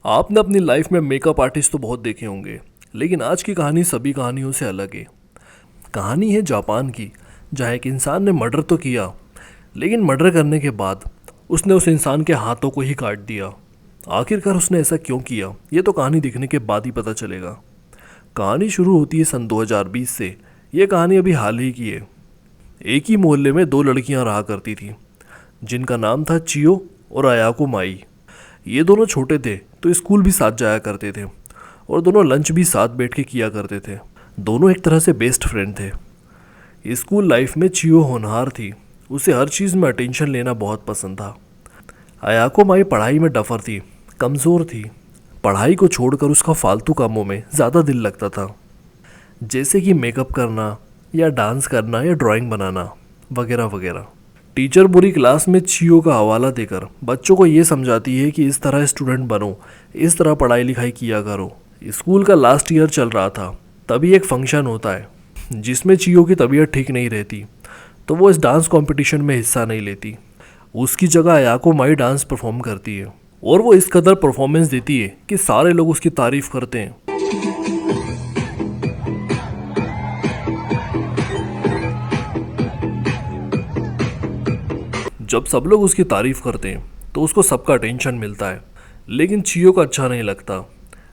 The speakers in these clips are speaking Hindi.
आपने अपनी लाइफ में मेकअप आर्टिस्ट तो बहुत देखे होंगे, लेकिन आज की कहानी सभी कहानियों से अलग है। कहानी है जापान की, जहाँ एक इंसान ने मर्डर तो किया, लेकिन मर्डर करने के बाद उसने उस इंसान के हाथों को ही काट दिया। आखिरकार उसने ऐसा क्यों किया, ये तो कहानी देखने के बाद ही पता चलेगा। कहानी शुरू होती है सन 2020 से। ये कहानी अभी हाल ही की है। एक ही मोहल्ले में दो लड़कियां रहा करती थी, जिनका नाम था चियो और अयाको माई। ये दोनों छोटे थे तो स्कूल भी साथ जाया करते थे और दोनों लंच भी साथ बैठ के किया करते थे। दोनों एक तरह से बेस्ट फ्रेंड थे। स्कूल लाइफ में चियो होनहार थी, उसे हर चीज़ में अटेंशन लेना बहुत पसंद था। अयाको माई पढ़ाई में डफर थी, कमज़ोर थी। पढ़ाई को छोड़कर उसका फालतू कामों में ज़्यादा दिल लगता था, जैसे कि मेकअप करना या डांस करना या ड्राइंग बनाना वगैरह वगैरह। टीचर बुरी क्लास में चियो का हवाला देकर बच्चों को ये समझाती है कि इस तरह स्टूडेंट बनो, इस तरह पढ़ाई लिखाई किया करो। स्कूल का लास्ट ईयर चल रहा था, तभी एक फंक्शन होता है जिसमें चियो की तबीयत ठीक नहीं रहती, तो वो इस डांस कंपटीशन में हिस्सा नहीं लेती। उसकी जगह अयाको माई डांस परफॉर्म करती है और वो इस कदर परफॉर्मेंस देती है कि सारे लोग उसकी तारीफ करते हैं। जब सब लोग उसकी तारीफ करते हैं तो उसको सबका अटेंशन मिलता है, लेकिन चियो को अच्छा नहीं लगता।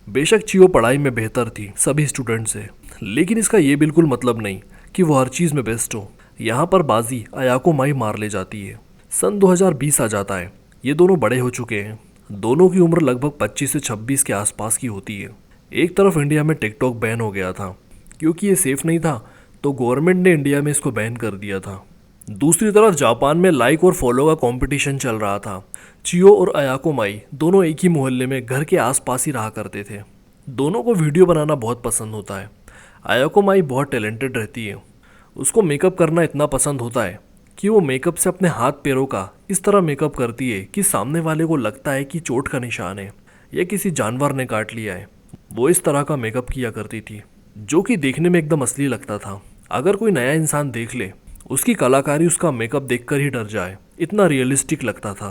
बेशक चियो पढ़ाई में बेहतर थी सभी स्टूडेंट से, लेकिन इसका ये बिल्कुल मतलब नहीं कि वो हर चीज़ में बेस्ट हो। यहाँ पर बाजी अयाको माई मार ले जाती है। सन 2020 आ जाता है। ये दोनों बड़े हो चुके हैं। दोनों की उम्र लगभग 25 से 26 के आसपास की होती है। एक तरफ इंडिया में टिकटॉक बैन हो गया था क्योंकि ये सेफ नहीं था, तो गवर्नमेंट ने इंडिया में इसको बैन कर दिया था। दूसरी तरफ जापान में लाइक और फॉलो का कंपटीशन चल रहा था। चियो और अयाको माई दोनों एक ही मोहल्ले में घर के आसपास ही रहा करते थे। दोनों को वीडियो बनाना बहुत पसंद होता है। अयाको माई बहुत टैलेंटेड रहती है। उसको मेकअप करना इतना पसंद होता है कि वो मेकअप से अपने हाथ पैरों का इस तरह मेकअप करती है कि सामने वाले को लगता है कि चोट का निशान है या किसी जानवर ने काट लिया है। वो इस तरह का मेकअप किया करती थी, जो कि देखने में एकदम असली लगता था। अगर कोई नया इंसान देख ले, उसकी कलाकारी उसका मेकअप देखकर ही डर जाए, इतना रियलिस्टिक लगता था।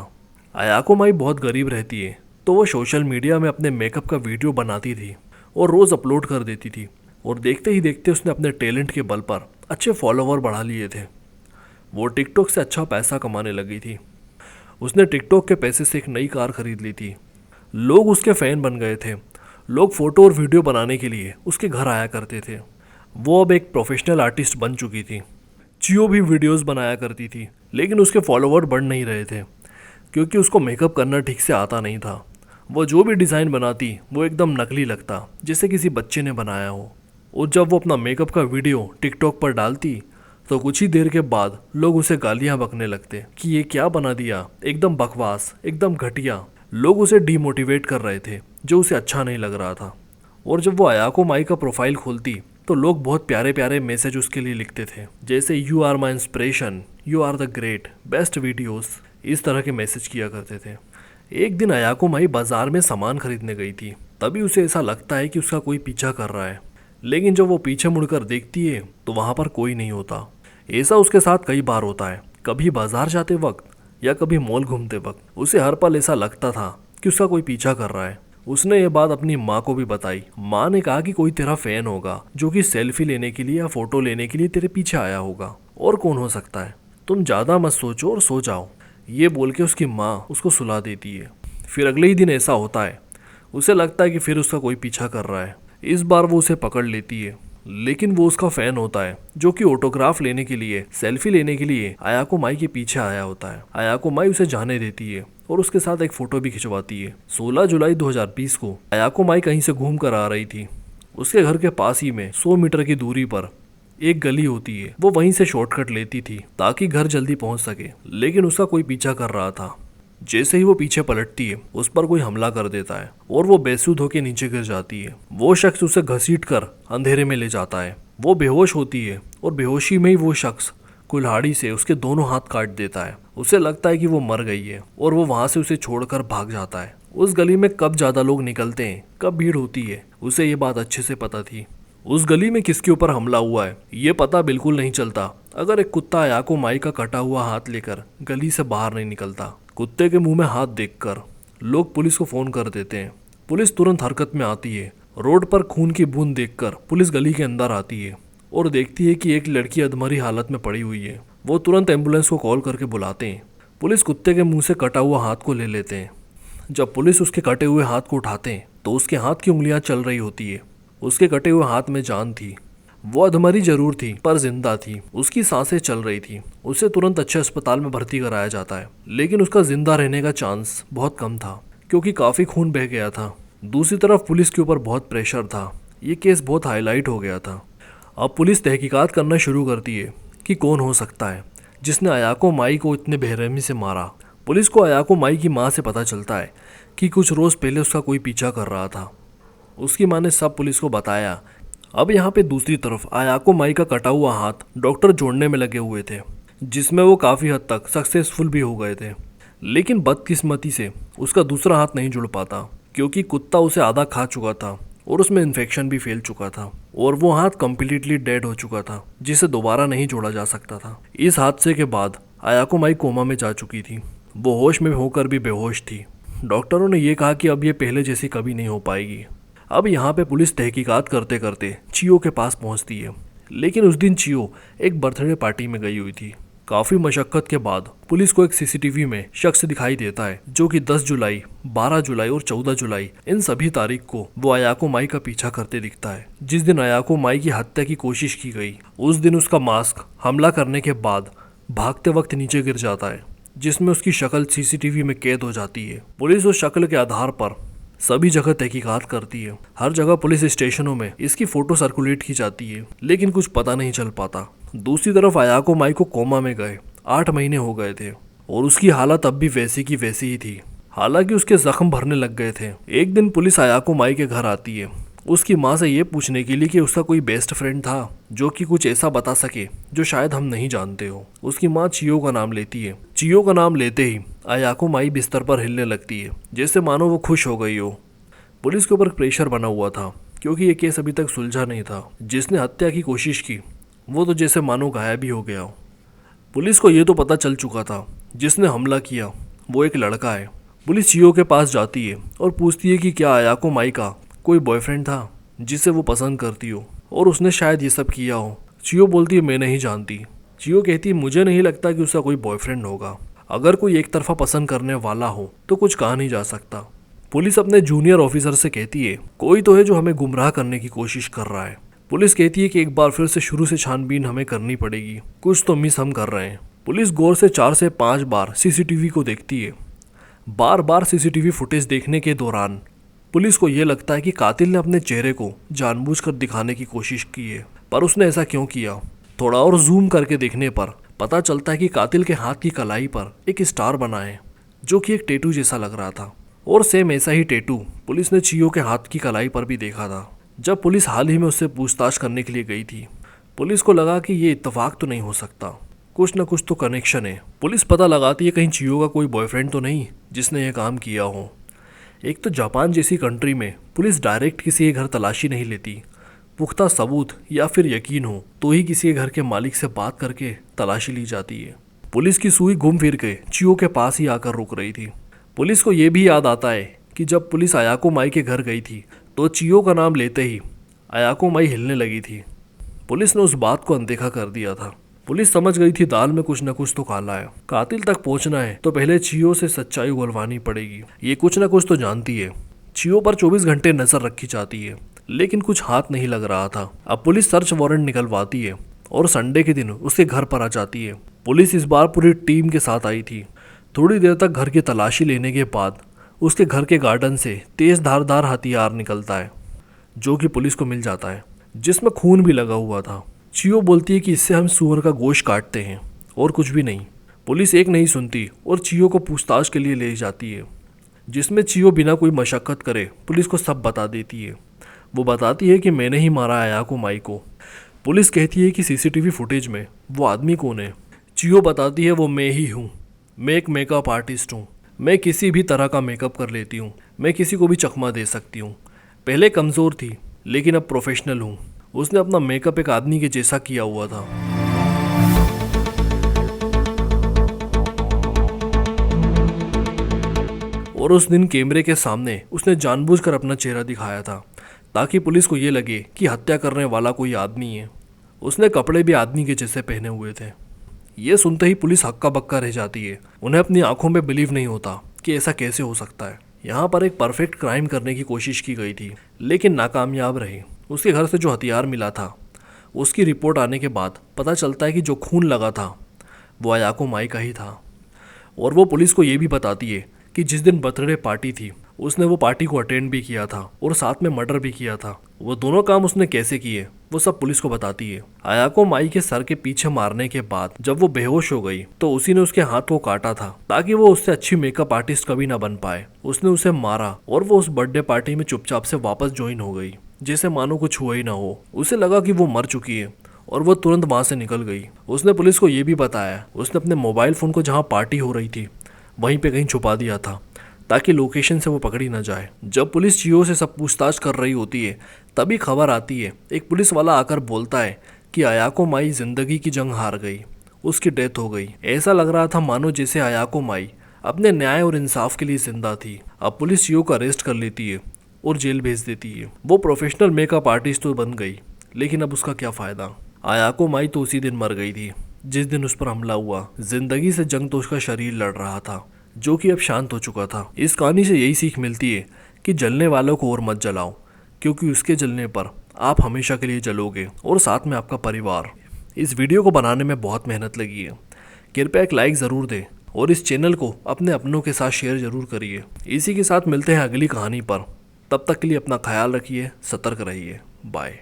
अयाको माई बहुत गरीब रहती है, तो वो सोशल मीडिया में अपने मेकअप का वीडियो बनाती थी और रोज़ अपलोड कर देती थी, और देखते ही देखते उसने अपने टैलेंट के बल पर अच्छे फॉलोवर बढ़ा लिए थे। वो टिकटॉक से अच्छा पैसा कमाने लगी थी। उसने टिकटॉक के पैसे से एक नई कार खरीद ली थी। लोग उसके फ़ैन बन गए थे। लोग फ़ोटो और वीडियो बनाने के लिए उसके घर आया करते थे। वो अब एक प्रोफेशनल आर्टिस्ट बन चुकी थी। चियो भी वीडियोस बनाया करती थी, लेकिन उसके फॉलोवर बढ़ नहीं रहे थे क्योंकि उसको मेकअप करना ठीक से आता नहीं था। वो जो भी डिज़ाइन बनाती वो एकदम नकली लगता, जैसे किसी बच्चे ने बनाया हो। और जब वो अपना मेकअप का वीडियो टिकटॉक पर डालती तो कुछ ही देर के बाद लोग उसे गालियाँ बकने लगते कि ये क्या बना दिया, एकदम बकवास, एकदम घटिया। लोग उसे डीमोटिवेट कर रहे थे, जो उसे अच्छा नहीं लग रहा था। और जब वो अयाको माई का प्रोफाइल खोलती तो लोग बहुत प्यारे प्यारे मैसेज उसके लिए लिखते थे, जैसे you are my inspiration, you are the great, best videos, इस तरह के मैसेज किया करते थे। एक दिन अयाको माई बाजार में सामान खरीदने गई थी, तभी उसे ऐसा लगता है कि उसका कोई पीछा कर रहा है, लेकिन जब वो पीछे मुड़कर देखती है तो वहाँ पर कोई नहीं होता। ऐसा उसके साथ कई बार होता है, कभी बाजार जाते वक्त या कभी मॉल घूमते वक्त। उसे हर पल ऐसा लगता था कि उसका कोई पीछा कर रहा है। उसने ये बात अपनी माँ को भी बताई। माँ ने कहा कि कोई तेरा फैन होगा जो कि सेल्फी लेने के लिए या फोटो लेने के लिए तेरे पीछे आया होगा, और कौन हो सकता है, तुम ज़्यादा मत सोचो और सो जाओ। ये बोल के उसकी माँ उसको सुला देती है। फिर अगले ही दिन ऐसा होता है। उसे लगता है कि फिर उसका कोई पीछा कर रहा है। इस बार वो उसे पकड़ लेती है, लेकिन वो उसका फैन होता है जो कि ऑटोग्राफ लेने के लिए, सेल्फी लेने के लिए अयाको माई के पीछे आया होता है। अयाको माई उसे जाने देती है और उसके साथ एक फोटो भी खिंचवाती है। 16 जुलाई 2020 को अयाको माई कहीं से घूम कर आ रही थी। उसके घर के पास ही में 100 मीटर की दूरी पर एक गली होती है। वो वहीं से शॉर्टकट लेती थी ताकि घर जल्दी पहुंच सके, लेकिन उसका कोई पीछा कर रहा था। जैसे ही वो पीछे पलटती है, उस पर कोई हमला कर देता है और वो बेसुध होकर नीचे गिर जाती है। वो शख्स उसे घसीट कर अंधेरे में ले जाता है। वो बेहोश होती है और बेहोशी में ही वो शख्स कुल्हाड़ी से उसके दोनों हाथ काट देता है। उसे लगता है कि वो मर गई है और वो वहां से उसे छोड़कर भाग जाता है। उस गली में कब ज्यादा लोग निकलते हैं, कब भीड़ होती है, उसे ये बात अच्छे से पता थी। उस गली में किसके ऊपर हमला हुआ है ये पता बिल्कुल नहीं चलता अगर एक कुत्ता अयाको माई का कटा हुआ हाथ लेकर गली से बाहर नहीं निकलता। कुत्ते के मुंह में हाथ देखकर लोग पुलिस को फ़ोन कर देते हैं। पुलिस तुरंत हरकत में आती है। रोड पर खून की बूंद देखकर पुलिस गली के अंदर आती है और देखती है कि एक लड़की अधमरी हालत में पड़ी हुई है। वो तुरंत एम्बुलेंस को कॉल करके बुलाते हैं। पुलिस कुत्ते के मुंह से कटा हुआ हाथ को ले लेते हैं। जब पुलिस उसके कटे हुए हाथ को उठाते हैं तो उसके हाथ की उंगलियां चल रही होती है। उसके कटे हुए हाथ में जान थी। वो अधमरी जरूर थी पर जिंदा थी। उसकी सांसें चल रही थी। उसे तुरंत अच्छे अस्पताल में भर्ती कराया जाता है, लेकिन उसका जिंदा रहने का चांस बहुत कम था क्योंकि काफी खून बह गया था। दूसरी तरफ पुलिस के ऊपर बहुत प्रेशर था। ये केस बहुत हाईलाइट हो गया था। अब पुलिस तहकीकात करना शुरू करती है कि कौन हो सकता है जिसने अयाको माई को इतने बेरहमी से मारा। पुलिस को अयाको माई की माँ से पता चलता है कि कुछ रोज पहले उसका कोई पीछा कर रहा था। उसकी माँ ने सब पुलिस को बताया। अब यहाँ पे दूसरी तरफ अयाको माई का कटा हुआ हाथ डॉक्टर जोड़ने में लगे हुए थे, जिसमें वो काफ़ी हद तक सक्सेसफुल भी हो गए थे। लेकिन बदकिस्मती से उसका दूसरा हाथ नहीं जुड़ पाता क्योंकि कुत्ता उसे आधा खा चुका था और उसमें इन्फेक्शन भी फैल चुका था और वो हाथ कम्प्लीटली डेड हो चुका था, जिसे दोबारा नहीं जोड़ा जा सकता था। इस हादसे के बाद अयाको माई कोमा में जा चुकी थी। वो होश में होकर भी बेहोश थी। डॉक्टरों ने यह कहा कि अब ये पहले जैसी कभी नहीं हो पाएगी। अब यहाँ पे पुलिस तहकीकात करते करते चियो के पास पहुँचती है, लेकिन उस दिन चियो एक बर्थडे पार्टी में गई हुई थी। काफ़ी मशक्क़त के बाद पुलिस को एक सीसीटीवी में शख्स दिखाई देता है जो कि 10 जुलाई, 12 जुलाई और 14 जुलाई इन सभी तारीख को वो अयाको माई का पीछा करते दिखता है। जिस दिन अयाको माई की हत्या की कोशिश की गई उस दिन उसका मास्क हमला करने के बाद भागते वक्त नीचे गिर जाता है, जिसमें उसकी शक्ल सीसीटीवी में कैद हो जाती है। पुलिस उस शक्ल के आधार पर सभी जगह तहकीकात करती है। हर जगह पुलिस स्टेशनों में इसकी फोटो सर्कुलेट की जाती है, लेकिन कुछ पता नहीं चल पाता। दूसरी तरफ अयाको माई को कोमा में गए 8 महीने हो गए थे और उसकी हालत अब भी वैसी की वैसी ही थी। हालांकि उसके जख्म भरने लग गए थे। एक दिन पुलिस अयाको माई के घर आती है उसकी माँ से ये पूछने के लिए कि उसका कोई बेस्ट फ्रेंड था जो कि कुछ ऐसा बता सके जो शायद हम नहीं जानते हो। उसकी माँ चियो का नाम लेती है। चियो का नाम लेते ही अयाको माई बिस्तर पर हिलने लगती है, जैसे मानो वो खुश हो गई हो। पुलिस के ऊपर प्रेशर बना हुआ था क्योंकि ये केस अभी तक सुलझा नहीं था। जिसने हत्या की कोशिश की वो तो जैसे मानो गायब ही हो गया हो। पुलिस को ये तो पता चल चुका था जिसने हमला किया वो एक लड़का है। पुलिस चियो के पास जाती है और पूछती है कि क्या अयाको माई का कोई बॉयफ्रेंड था जिसे वो पसंद करती हो और उसने शायद ये सब किया हो। चियो बोलती है मैं नहीं जानती। चियो कहती है मुझे नहीं लगता कि उसका कोई बॉयफ्रेंड होगा। अगर कोई एक तरफा पसंद करने वाला हो तो कुछ कहा नहीं जा सकता। पुलिस अपने जूनियर ऑफिसर से कहती है कोई तो है जो हमें गुमराह करने की कोशिश कर रहा है। पुलिस कहती है कि एक बार फिर से शुरू से छानबीन हमें करनी पड़ेगी, कुछ तो मिस हम कर रहे हैं। पुलिस गौर से 4 से 5 बार सीसीटीवी को देखती है। बार बार सीसीटीवी फुटेज देखने के दौरान पुलिस को यह लगता है कि कातिल ने अपने चेहरे को जानबूझकर दिखाने की कोशिश की है, पर उसने ऐसा क्यों किया। थोड़ा और जूम करके देखने पर पता चलता है कि कातिल के हाथ की कलाई पर एक स्टार बना है जो कि एक टैटू जैसा लग रहा था और सेम ऐसा ही टैटू पुलिस ने चियो के हाथ की कलाई पर भी देखा था जब पुलिस हाल ही में उससे पूछताछ करने के लिए गई थी। पुलिस को लगा कि ये इत्तेफाक तो नहीं हो सकता, कुछ न कुछ तो कनेक्शन है। पुलिस पता लगाती है कहीं चियो का कोई बॉयफ्रेंड तो नहीं जिसने यह काम किया हो। एक तो जापान जैसी कंट्री में पुलिस डायरेक्ट किसी के घर तलाशी नहीं लेती। पुख्ता सबूत या फिर यकीन हो तो ही किसी के घर के मालिक से बात करके तलाशी ली जाती है। पुलिस की सुई घूम फिर के चियो के पास ही आकर रुक रही थी। पुलिस को यह भी याद आता है कि जब पुलिस अयाको माई के घर गई थी तो चियो का नाम लेते ही अयाको माई हिलने लगी थी। पुलिस ने उस बात को अनदेखा कर दिया था। पुलिस समझ गई थी दाल में कुछ न कुछ तो काला है। कातिल तक पहुंचना है तो पहले चियो से सच्चाई उगलवानी पड़ेगी। ये कुछ न कुछ तो जानती है। चियो पर 24 घंटे नजर रखी जाती है, लेकिन कुछ हाथ नहीं लग रहा था। अब पुलिस सर्च वारंट निकलवाती है और संडे के दिन उसके घर पर आ जाती है। पुलिस इस बार पूरी टीम के साथ आई थी। थोड़ी देर तक घर की तलाशी लेने के बाद उसके घर के गार्डन से तेज धारदार हथियार निकलता है जो कि पुलिस को मिल जाता है, जिसमें खून भी लगा हुआ था। चियो बोलती है कि इससे हम सुअर का गोश्त काटते हैं और कुछ भी नहीं। पुलिस एक नहीं सुनती और चियो को पूछताछ के लिए ले जाती है, जिसमें चियो बिना कोई मशक्कत करे पुलिस को सब बता देती है। वो बताती है कि मैंने ही मारा अयाको माई को। पुलिस कहती है कि सीसीटीवी फुटेज में वो आदमी कौन है। चियो बताती है वो मैं ही हूँ। मैं एक मेकअप आर्टिस्ट हूँ। मैं किसी भी तरह का मेकअप कर लेती हूँ। मैं किसी को भी चकमा दे सकती हूँ। पहले कमज़ोर थी लेकिन अब प्रोफेशनल हूँ। उसने अपना मेकअप एक आदमी के जैसा किया हुआ था। और उस दिन कैमरे के सामने उसने जानबूझकर अपना चेहरा दिखाया था ताकि पुलिस को ये लगे कि हत्या करने वाला कोई आदमी है। उसने कपड़े भी आदमी के जैसे पहने हुए थे। ये सुनते ही पुलिस हक्का बक्का रह जाती है। उन्हें अपनी आंखों में बिलीव नहीं होता कि ऐसा कैसे हो सकता है। यहाँ पर एक परफेक्ट क्राइम करने की कोशिश की गई थी लेकिन नाकामयाब रही। उसके घर से जो हथियार मिला था उसकी रिपोर्ट आने के बाद पता चलता है कि जो खून लगा था वो अयाको माई का ही था। और वो पुलिस को ये भी बताती है कि जिस दिन बर्थडे पार्टी थी उसने वो पार्टी को अटेंड भी किया था और साथ में मर्डर भी किया था। वो दोनों काम उसने कैसे किए वो सब पुलिस को बताती है। अयाको माई के सर के पीछे मारने के बाद जब वो बेहोश हो गई तो उसी ने उसके हाथ को काटा था ताकि वो उससे अच्छी मेकअप आर्टिस्ट कभी ना बन पाए। उसने उसे मारा और वो उस बर्थडे पार्टी में चुपचाप से वापस ज्वाइन हो गई जैसे मानो कुछ हुआ ही ना हो। उसे लगा कि वो मर चुकी है और वो तुरंत वहां से निकल गई। उसने पुलिस को ये भी बताया उसने अपने मोबाइल फ़ोन को जहाँ पार्टी हो रही थी वहीं पे कहीं छुपा दिया था ताकि लोकेशन से वो पकड़ी ना जाए। जब पुलिस चियो से सब पूछताछ कर रही होती है तभी खबर आती है। एक पुलिस वाला आकर बोलता है कि अयाको माई जिंदगी की जंग हार गई, उसकी डेथ हो गई। ऐसा लग रहा था मानो जैसे अयाको माई अपने न्याय और इंसाफ के लिए जिंदा थी। अब पुलिस चियो को अरेस्ट कर लेती है और जेल भेज देती है। वो प्रोफेशनल मेकअप आर्टिस्ट तो बन गई लेकिन अब उसका क्या फ़ायदा। अयाको माई तो उसी दिन मर गई थी जिस दिन उस पर हमला हुआ। जिंदगी से जंग तो उसका शरीर लड़ रहा था जो कि अब शांत हो चुका था। इस कहानी से यही सीख मिलती है कि जलने वालों को और मत जलाओ क्योंकि उसके जलने पर आप हमेशा के लिए जलोगे और साथ में आपका परिवार। इस वीडियो को बनाने में बहुत मेहनत लगी है। कृपया एक लाइक ज़रूर दें और इस चैनल को अपने अपनों के साथ शेयर ज़रूर करिए। इसी के साथ मिलते हैं अगली कहानी पर। तब तक के लिए अपना ख्याल रखिए, सतर्क रहिए। बाय।